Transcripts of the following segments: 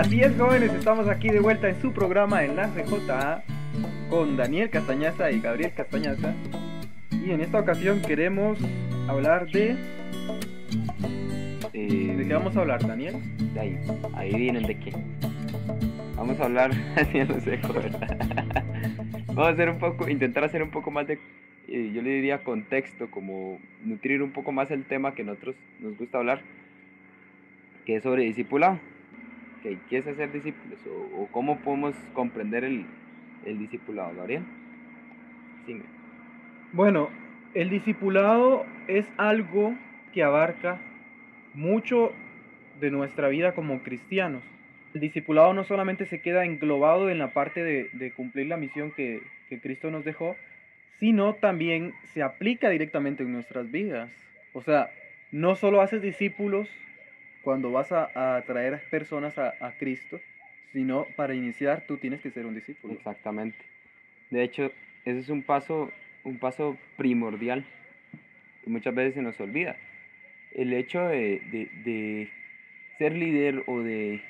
Así es, jóvenes, estamos aquí de vuelta en su programa Enlace JA con Daniel Castañaza y Gabriel Castañaza. Y en esta ocasión queremos hablar de... ¿De qué vamos a hablar, Daniel? De ahí, adivinen de qué. Vamos a hablar, así no sé, ¿verdad? Vamos a hacer intentar hacer un poco más de, yo le diría contexto, como nutrir un poco más el tema que nosotros nos gusta hablar, que es sobre discipulado. ¿Qué es hacer discípulos? O cómo podemos comprender el discipulado, Gabriel. Sí. Bueno, el discipulado es algo que abarca mucho de nuestra vida como cristianos. El discipulado no solamente se queda englobado en la parte de cumplir la misión que Cristo nos dejó, sino también se aplica directamente en nuestras vidas. O sea, no solo haces discípulos cuando vas a traer personas a Cristo, sino para iniciar tú tienes que ser un discípulo. Exactamente. De hecho, ese es un paso primordial que muchas veces se nos olvida. El hecho de ser líder o de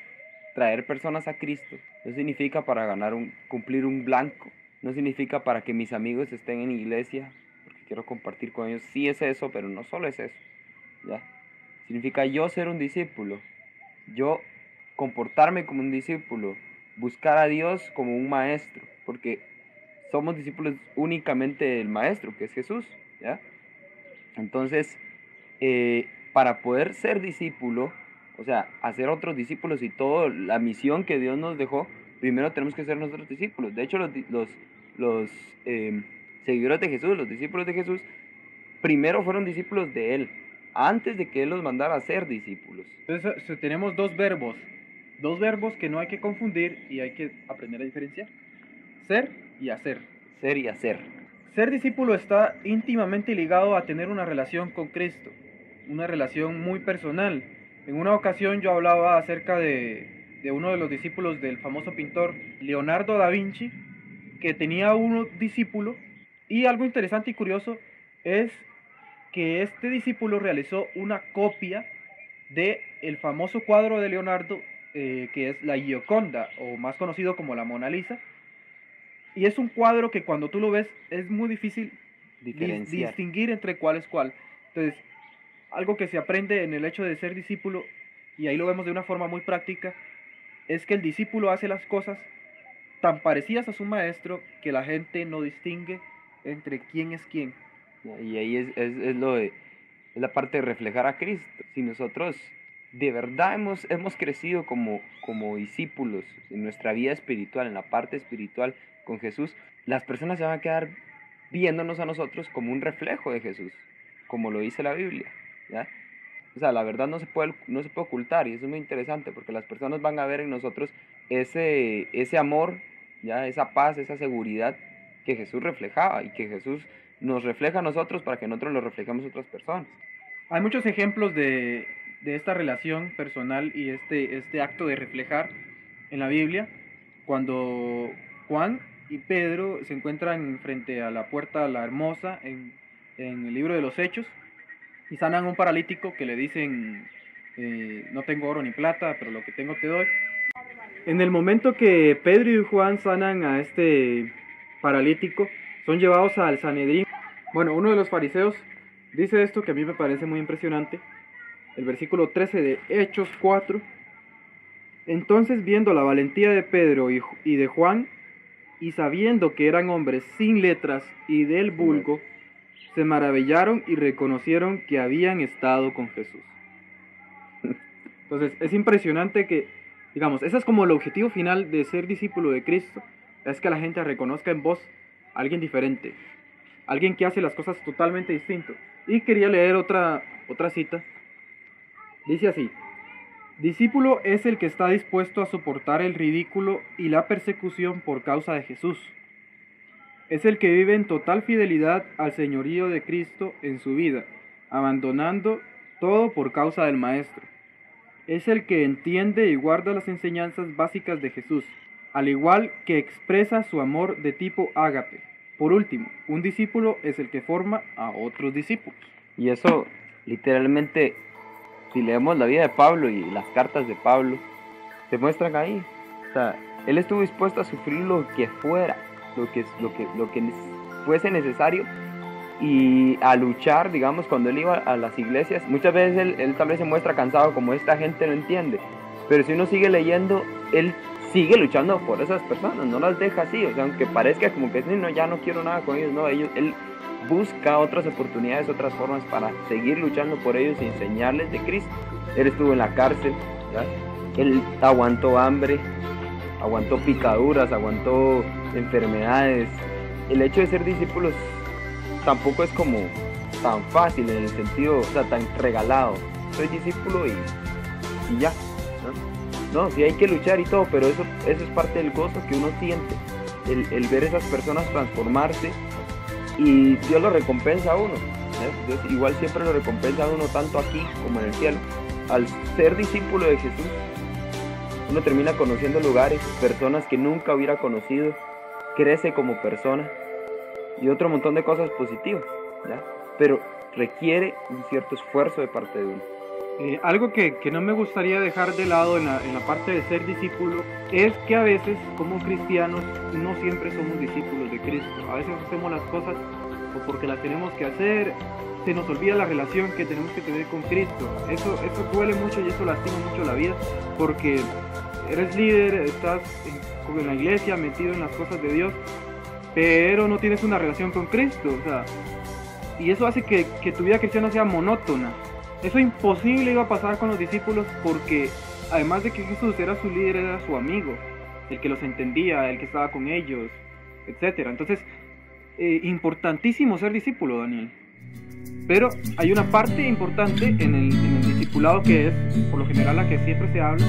traer personas a Cristo no significa para cumplir un blanco, no significa para que mis amigos estén en iglesia, porque quiero compartir con ellos. Sí es eso, pero no solo es eso, ¿ya? Significa yo ser un discípulo, yo comportarme como un discípulo, buscar a Dios como un maestro, porque somos discípulos únicamente del maestro, que es Jesús, ¿ya? Entonces, para poder ser discípulo, o sea, hacer otros discípulos y toda la misión que Dios nos dejó, primero tenemos que ser nosotros discípulos. De hecho, los seguidores de Jesús, los discípulos de Jesús, primero fueron discípulos de Él, antes de que Él los mandara a ser discípulos. Entonces tenemos dos verbos que no hay que confundir y hay que aprender a diferenciar. Ser y hacer. Ser y hacer. Ser discípulo está íntimamente ligado a tener una relación con Cristo, una relación muy personal. En una ocasión yo hablaba acerca de uno de los discípulos del famoso pintor Leonardo da Vinci, que tenía un discípulo, y algo interesante y curioso es que este discípulo realizó una copia de el famoso cuadro de Leonardo, que es la Gioconda, o más conocido como la Mona Lisa. Y es un cuadro que cuando tú lo ves es muy difícil distinguir entre cuál es cuál. Entonces, algo que se aprende en el hecho de ser discípulo, y ahí lo vemos de una forma muy práctica, es que el discípulo hace las cosas tan parecidas a su maestro que la gente no distingue entre quién es quién. Y ahí es la parte de reflejar a Cristo. Si nosotros de verdad hemos crecido como discípulos en nuestra vida espiritual, en la parte espiritual con Jesús, las personas se van a quedar viéndonos a nosotros como un reflejo de Jesús, como lo dice la Biblia, ¿ya? O sea, la verdad no se puede ocultar, y eso es muy interesante porque las personas van a ver en nosotros ese amor, ¿ya? Esa paz, esa seguridad que Jesús reflejaba y que Jesús nos refleja a nosotros para que nosotros lo reflejemos a otras personas. Hay muchos ejemplos de esta relación personal y este acto de reflejar en la Biblia, cuando Juan y Pedro se encuentran frente a la puerta La Hermosa en el libro de los Hechos y sanan a un paralítico que le dicen, no tengo oro ni plata, pero lo que tengo te doy. En el momento que Pedro y Juan sanan a este paralítico, son llevados al Sanedrín. Bueno, uno de los fariseos dice esto que a mí me parece muy impresionante. El versículo 13 de Hechos 4. Entonces, viendo la valentía de Pedro y de Juan, y sabiendo que eran hombres sin letras y del vulgo, se maravillaron y reconocieron que habían estado con Jesús. Entonces, es impresionante que, digamos, ese es como el objetivo final de ser discípulo de Cristo, es que la gente reconozca en vos a alguien diferente, alguien que hace las cosas totalmente distinto. Y quería leer otra cita. Dice así: discípulo es el que está dispuesto a soportar el ridículo y la persecución por causa de Jesús. Es el que vive en total fidelidad al señorío de Cristo en su vida, abandonando todo por causa del Maestro. Es el que entiende y guarda las enseñanzas básicas de Jesús, al igual que expresa su amor de tipo ágape. Por último, un discípulo es el que forma a otros discípulos. Y eso, literalmente, si leemos la vida de Pablo y las cartas de Pablo, se muestran ahí. O sea, él estuvo dispuesto a sufrir lo que fuera, lo que fuese necesario, y a luchar, digamos, cuando él iba a las iglesias. Muchas veces él tal vez se muestra cansado, como esta gente no entiende, pero si uno sigue leyendo, él sigue luchando por esas personas, no las deja así. O sea, aunque parezca como que no, ya no quiero nada con ellos, no, él busca otras oportunidades, otras formas para seguir luchando por ellos y enseñarles de Cristo. Él estuvo en la cárcel, ¿verdad? Él aguantó hambre, aguantó picaduras, aguantó enfermedades. El hecho de ser discípulos tampoco es como tan fácil, en el sentido, o sea, tan regalado. Soy discípulo y ya, ¿no? No, sí hay que luchar y todo, pero eso es parte del gozo que uno siente, el ver esas personas transformarse, y Dios lo recompensa a uno, ¿eh? Dios igual siempre lo recompensa a uno, tanto aquí como en el cielo. Al ser discípulo de Jesús, uno termina conociendo lugares, personas que nunca hubiera conocido, crece como persona y otro montón de cosas positivas, ¿ya? Pero requiere un cierto esfuerzo de parte de uno. Algo que no me gustaría dejar de lado en la parte de ser discípulo es que a veces, como cristianos, no siempre somos discípulos de Cristo. A veces hacemos las cosas o porque las tenemos que hacer, se nos olvida la relación que tenemos que tener con Cristo. Eso duele mucho y eso lastima mucho la vida, porque eres líder, estás en la iglesia, metido en las cosas de Dios, pero no tienes una relación con Cristo. O sea, y eso hace que tu vida cristiana sea monótona. Eso imposible iba a pasar con los discípulos, porque además de que Jesús era su líder, era su amigo, el que los entendía, el que estaba con ellos, etc. Entonces, importantísimo ser discípulo, Daniel. Pero hay una parte importante en el discipulado, que es, por lo general, la que siempre se habla,